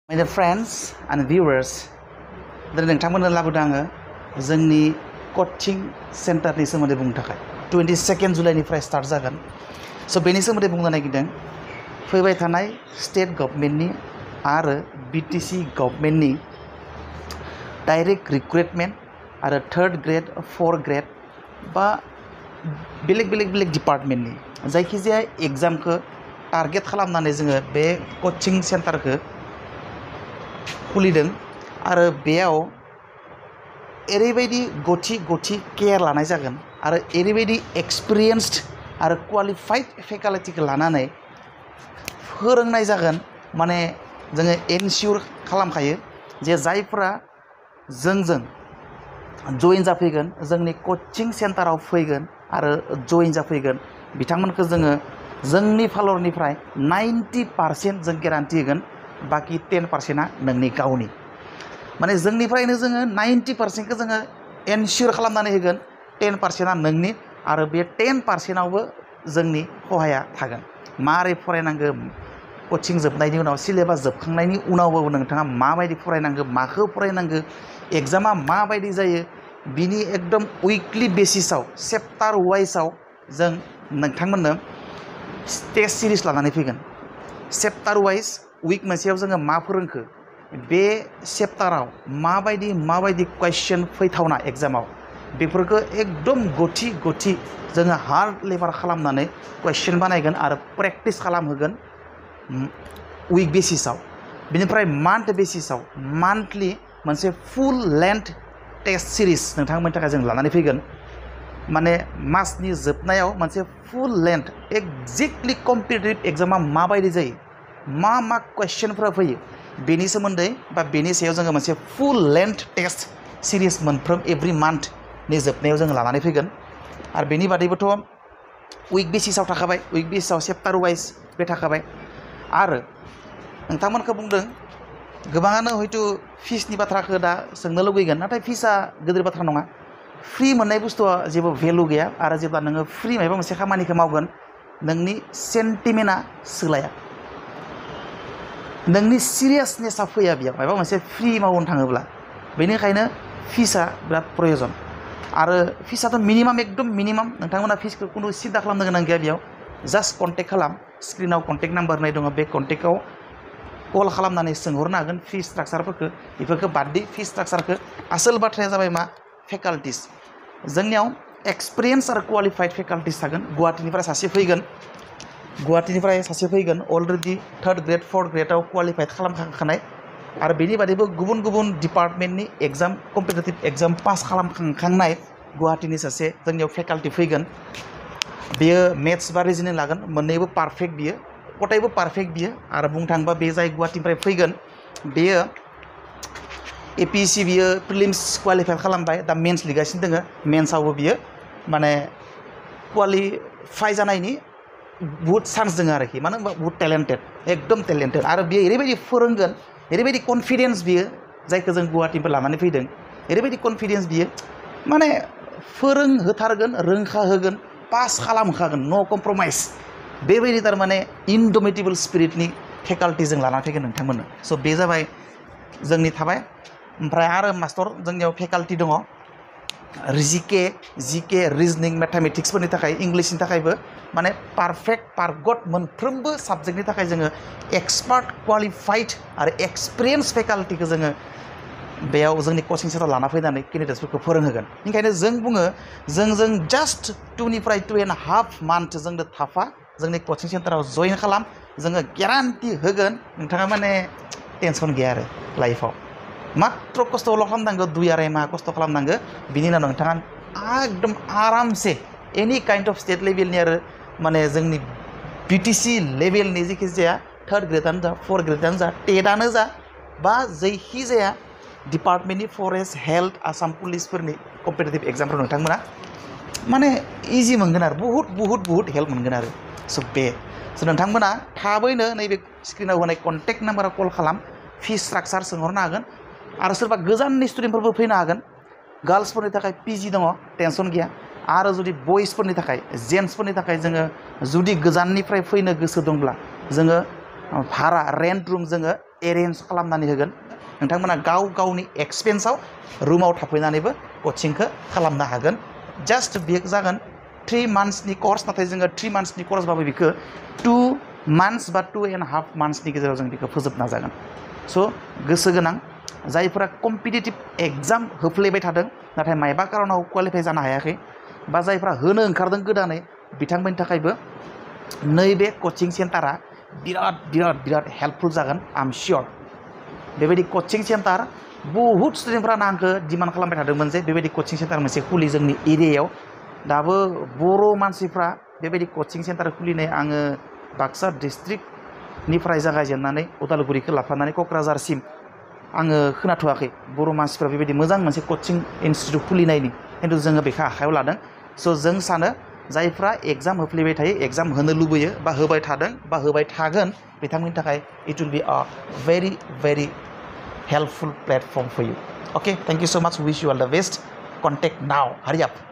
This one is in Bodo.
My dear friends and viewers, दिनै नोंथांमोननो लाबोदों आङो जोंनि कोचिं सेन्टारनि सोमोन्दै बुंनो थाखाय 22 जुलाइनिफ्राय स्टार्ट जागोन स' बेनि सोमोन्दै बुंनो नागिरदों फैबाय थानाय स्टेट गभर्नमेन्टनि आरो बिटिसि गभर्नमेन्टनि डाइरेक्ट रिक्रुटमेन्ट आरो 3rd ग्रेड 4th ग्रेड बा बेलेग डिपार्टमेन्टनि जायखिजाया एग्जामखौ टारगेट खालामनानै जोङो बे कोचिं सेन्टारखौ खुलिदों आरो बेयाव एरैबायदि गथि केयार लानाय जागोन आरो एरैबायदि एक्सपिरियेन्सड आरो क्वालिफाइड फेकाल्टिखौ लानानै फोरोंनाय जागोन माने जोङो एनसियर खालामखायो जे जायफोरा जोंजों जइन जाफैगोन जोंनि कोचिं सेन्टाराव फैगोन आरो जइन जाफैगोन बिथांमोनखौ जोङो जोंनि फालरनिफ्राय 90% जों गेरान्टि होगोन बाकी 10%आ नोंनि गावनि माने जोंनिफ्रायनो जोङो 90%खौ जोङो एनसियर खालामनानै होगोन 10%आ नोंनि आरो बे 10%आवबो जोंनि सहाया थागोन मारै फरायनांगौ कोचिं जोबनायनि उनाव सिलेबास जोबखांनायनि उनावबो नोंथाङा माबायदि फरायनांगौ माखौ फरायनांगौ एग्जामा माबायदि जायो बिनि एकदम उइकलि बेसिसाव चेप्टार वाइसआव जों नोंथांमोननो टेस्ट सिरिज लानानै फैगोन चेप्टार वाइस उइक मोनसेयाव जोङो मा फोरोंखो बे चेप्टाराव माबायदि कुवेश्चन फैथावना एग्जामाव बेफोरखौ एकदम गथि जोङो हार्ड लेबार खालामनानै कुवेश्चन बानायगोन आरो प्रेक्टिस खालामहोगोन उइक बेसिसाव बिनिफ्राय मान्थ बेसिसाव मान्थलि मोनसे फुल लेन्थ टेस्ट सिरिज नोंथांमोननि थाखाय जों लानानै फैगोन माने मासनि जोबनायाव मोनसे फुल लेन्थ एक्जेक्टलि कम्पिटिटिभ एग्जामा माबायदि जायो मा कुवेश्चनफोरा फैयो बेनि सोमोन्दै बा बेनि सायाव जोङो मोनसे फुल लेन्थ टेस्ट सिरिज मोनफ्रोम एभ्रि मान्थनि जोबनायाव जोङो लानानै फैगोन आरो बेनि बादैबोथ' उइक बेसिसाव थाखाबाय उइक बेसिसाव चेप्टार वाइस बे थाखाबाय आरो नोंथांमोनखौ बुंदों गोबाङानो हयथ' फिसनि बाथ्राखौ दा सोंनो लुगैगोन नाथाय फिसा गिदिर बाथ्रा नङा फ्रि मोननाय बुस्थुआ जेबो भेलु गैया आरो जेब्ला नोङो फ्रि माबा मोनसे खामानिखौ मावगोन नोंनि सेन्टिमेन्टआ सोलाया नोंनि सिरियासनेसा फैया बेयाव माबा मोनसे फ्रि मावनो थाङोब्ला बेनिखायनो फिसा बिराद प्रयजन आरो फिसाथ' मिनिमाम एकदम मिनिमाम नोंथांमोना फिसखौ खुनु सिदा खालामनो गोनां गैया बेयाव जास्ट कन्टेक्ट खालाम स्क्रिनाव कन्टेक्ट नाम्बार होनाय दङ बे कन्टेक्टआव कल खालामनानै सोंहरनो हागोन फि स्ट्राक्चारफोरखौ बेफोरखौ बाददि फि स्ट्राक्चारखौ आसोल बाथ्राया जाबाय मा फेकाल्टिस जोंनियाव एक्सपिरियेन्स आरो क्वालिफाइड फेकाल्टिस थागोन गुवाहाटीनिफ्राय सासे फैगोन अलरेडि 3rd ग्रेड 4th ग्रेडआव क्वालिफाइड खालामखांखानाय आरो बेनि बादैबो गुबुन डिपार्टमेन्टनि एग्जाम कम्पिटिटिभ एग्जाम पास खालामखांनाय गुवाहाटीनि सासे जोंनियाव फेकाल्टि फैगोन बेयो मेथ्स बा रिजनिं लागोन मोन्नैबो पारफेक्ट बियो गथायबो पारफेक्ट बियो आरो बुंनो थाङोबा बे जाय गुवाहाटीनिफ्राय फैगोन बेयो एपिएससि बियो प्रिलिम्स क्वालिफाइ खालामबाय दा मेन्स लिगासिनो दङ मेन्सआवबो बियो माने क्वालिफाइ जानायनि बहुत चान्स दङ आरोखि मानो होनबा बहुत टेलेन्टेड एकदम टेलेन्टेड आरो बियो ओरैबायदि फोरोंगोन ओरैबायदि कनफिडेन्स बियो जायखौ जों गुवाहाटीनिफ्राय लानानै फैदों ओरैबायदि कनफिडेन्स बियो माने फोरोंहोथारगोन रोंखाहोगोन पास खालामखागोन नो कमप्रमाइज बेबायदि थारमाने इनडमिटेबल स्पिरिटनि फेकाल्टि जों लानानै फैगोन नोंथांमोननो स' बे जाबाय जोंनि थाबाय ओमफ्राय आरो मास्टर जोंनियाव फेकाल्टि दङ जिके रिजनिं मेथामेटिक्सफोरनि थाखाय इंलिशनि थाखायबो माने पारफेक्ट पारगट मोनफ्रोमबो साबजेक्टनि थाखाय जोङो एक्सपार्ट क्वालिफाइड आरो एक्सपिरियेन्स फेकाल्टिखौ जोङो बेयाव जोंनि कोचिं सेन्टाराव लाना फैनानै केन्डिडेट्सफोरखौ फोरोंहोगोन ओंखायनो जों बुङो जों जास्ट 2निफ्राय 2.5 मान्थ जोंनो थाफा जोंनि कोचिं सेन्टाराव जइन खालाम जोङो गेरान्टि होगोन नोंथाङा माने टेनसन गैया आरो लाइफआव मात्र खस्थ'ल' खालामनांगौ 2-2.5 माह खस्थ' खालामनांगौ बिनि उनाव नोंथाङा एकदम आरामसे एनि काइन्ड अफ स्टेट लेभेलनि आरो माने जोंनि बिटिसि लेभेलनि जायखिजाया 3rd ग्रेडआनो जा 4th ग्रेडआनो जा टेटआनो जा बा जायखिजाया डिपार्टमेन्टनि फरेस्ट हेल्थ आसाम पुलिसफोरनि कम्पिटिटिभ एग्जामफोराव नोंथांमोना माने इजि मोनगोन आरो बहुत हेल्प मोनगोन आरो स' नोंथांमोना थाबैनो नैबे स्क्रिनाव होनाय कन्टेक्ट नाम्बाराव कल खालाम फि स्ट्राक्चार सोंहरनो हागोन आरो सोरबा गोजाननि स्टुडेन्टफोरबो फैनो हागोन गार्ल्सफोरनि थाखाय पिजि दङ टेनसन गैया आरो जुदि बयसफोरनि थाखाय जेन्ट्सफोरनि थाखाय जोङो जुदि गोजाननिफ्राय फैनो गोसो दंब्ला जोङो भारा रेन्ट रुम जोङो एरेन्ज खालामनानै होगोन नोंथांमोना गाव गावनि एक्सपेन्सआव रुमाव थाफैनानैबो कचिंखौ खालामनो हागोन जास्ट बेयो जागोन 3 मान्थ्सनि कर्स नाथाय जोङो 3 मान्थ्सनि कर्सबाबो बेखौ 2 मान्थ्स बा 2.5 मान्थ्सनि गेजेराव जों बेखौ फोजोबनो जागोन स' गोसो गोनां जायफोरा कम्पिटिटिभ एग्जाम होफ्लेबाय थादों नाथाय मायबा कारनाव क्वालिफाइ जानो हायाखै बा जायफ्रा होनो ओंखारदों गोदानै बिथांमोननि थाखायबो नैबे कचिं सेन्टारा बिराद हेल्पफुल जागोन आइ एम सियर बेबायदि कचिं सेन्टार बहुत स्टुडेन्टफ्रानो आंखौ डिमान्ड खालामबाय थादोंमोन जे बेबायदि कचिं सेन्टार मोनसे खुलि जोंनि एरियायाव दाबो बर' मानसिफ्रा बेबायदि कचिं सेन्टार खुलिनाय आङो बाक्सा डिस्ट्रिक्टनिफ्राय जागायजेननानै उदालगुरिखौ लाफानानै क'क्राझारसिम आङो खोनाथ'वाखै बर' मानसिफ्रा बेबायदि मोजां मोनसे कचिं इनस्टिटिउट खुलिनायनि खिन्थु जोङो बेखौ आखायाव लादों स' जों सानो जायफ्रा एग्जाम होफ्लेबाय थायो एग्जाम होनो लुबैयो बा होबाय थादों बा होबाय थागोन बिथांमोननि थाखाय it will be a very helpful platform for you. Okay, thank you so much. Wish you all the best. Contact now. Hurry up.